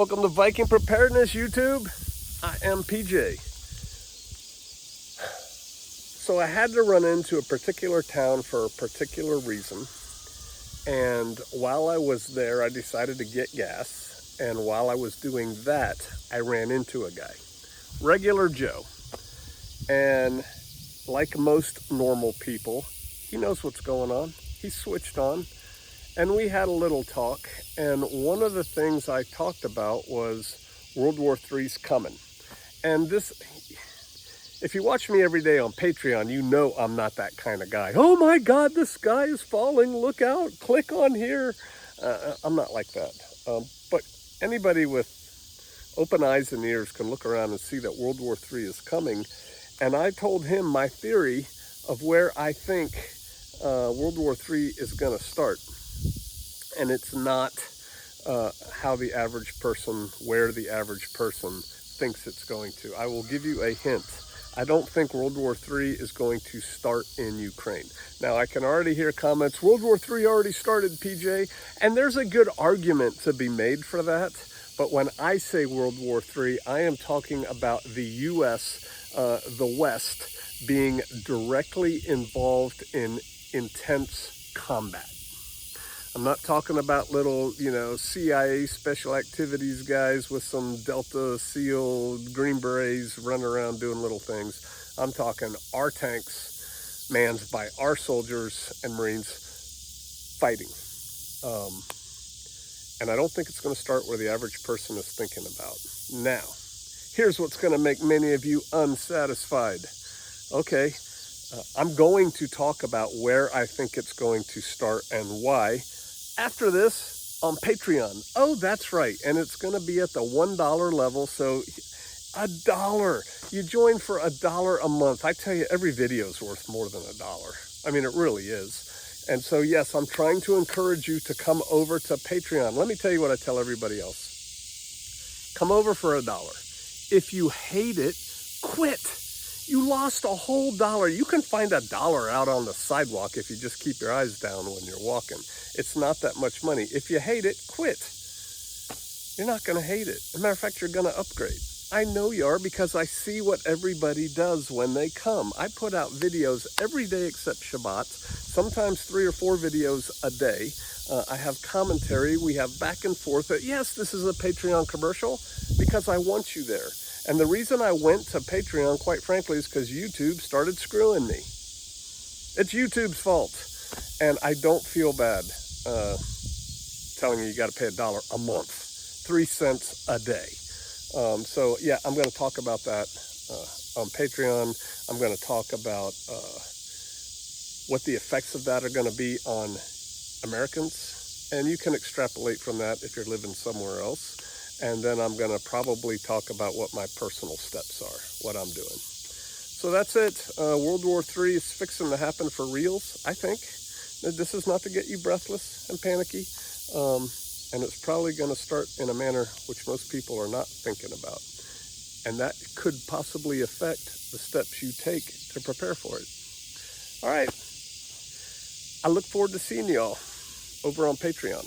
Welcome to Viking Preparedness YouTube. I am PJ. So I had to run into a particular town for a particular reason. And while I was there, I decided to get gas. And while I was doing that, I ran into a guy, regular Joe. And like most normal people, he knows what's going on. He's switched on. And we had a little talk, and one of the things I talked about was World War III's coming. And this, if you watch me every day on Patreon, you know I'm not that kind of guy. Oh my God, the sky is falling, look out, click on here. I'm not like that. But anybody with open eyes and ears can look around and see that World War III is coming. And I told him my theory of where I think World War III is going to start. And it's not how the average person, where the average person thinks it's going to. I will give you a hint. I don't think World War III is going to start in Ukraine. Now, I can already hear comments, World War III already started, PJ, and there's a good argument to be made for that. But when I say World War III, I am talking about the U.S., the West, being directly involved in intense combat. I'm not talking about little, CIA special activities guys with some Delta SEAL Green Berets running around doing little things. I'm talking our tanks manned by our soldiers and Marines fighting. And I don't think it's going to start where the average person is thinking about. Now, here's what's going to make many of you unsatisfied. Okay, I'm going to talk about where I think it's going to start and why after this on Patreon. Oh, that's right. And it's going to be at the $1 level. So $1. You join for $1 a month. I tell you, every video is worth more than $1. I mean, it really is. And so, yes, I'm trying to encourage you to come over to Patreon. Let me tell you what I tell everybody else. Come over for $1. If you hate it, quit. You lost a whole $1. You can find $1 out on the sidewalk if you just keep your eyes down when you're walking. It's not that much money. If you hate it, quit. You're not going to hate it. As a matter of fact, you're going to upgrade. I know you are because I see what everybody does when they come. I put out videos every day except Shabbat, sometimes 3 or 4 videos a day. I have commentary. We have back and forth. Yes, this is a Patreon commercial because I want you there. And the reason I went to Patreon, quite frankly, is because YouTube started screwing me. It's YouTube's fault. And I don't feel bad telling you got to pay $1 a month, 3 cents a day. So, yeah, I'm going to talk about that on Patreon. I'm going to talk about what the effects of that are going to be on Americans. And you can extrapolate from that if you're living somewhere else. And then I'm going to probably talk about what my personal steps are, what I'm doing. So that's it. World War III is fixing to happen for reals, I think. This is not to get you breathless and panicky. And it's probably going to start in a manner which most people are not thinking about. And that could possibly affect the steps you take to prepare for it. All right. I look forward to seeing y'all over on Patreon.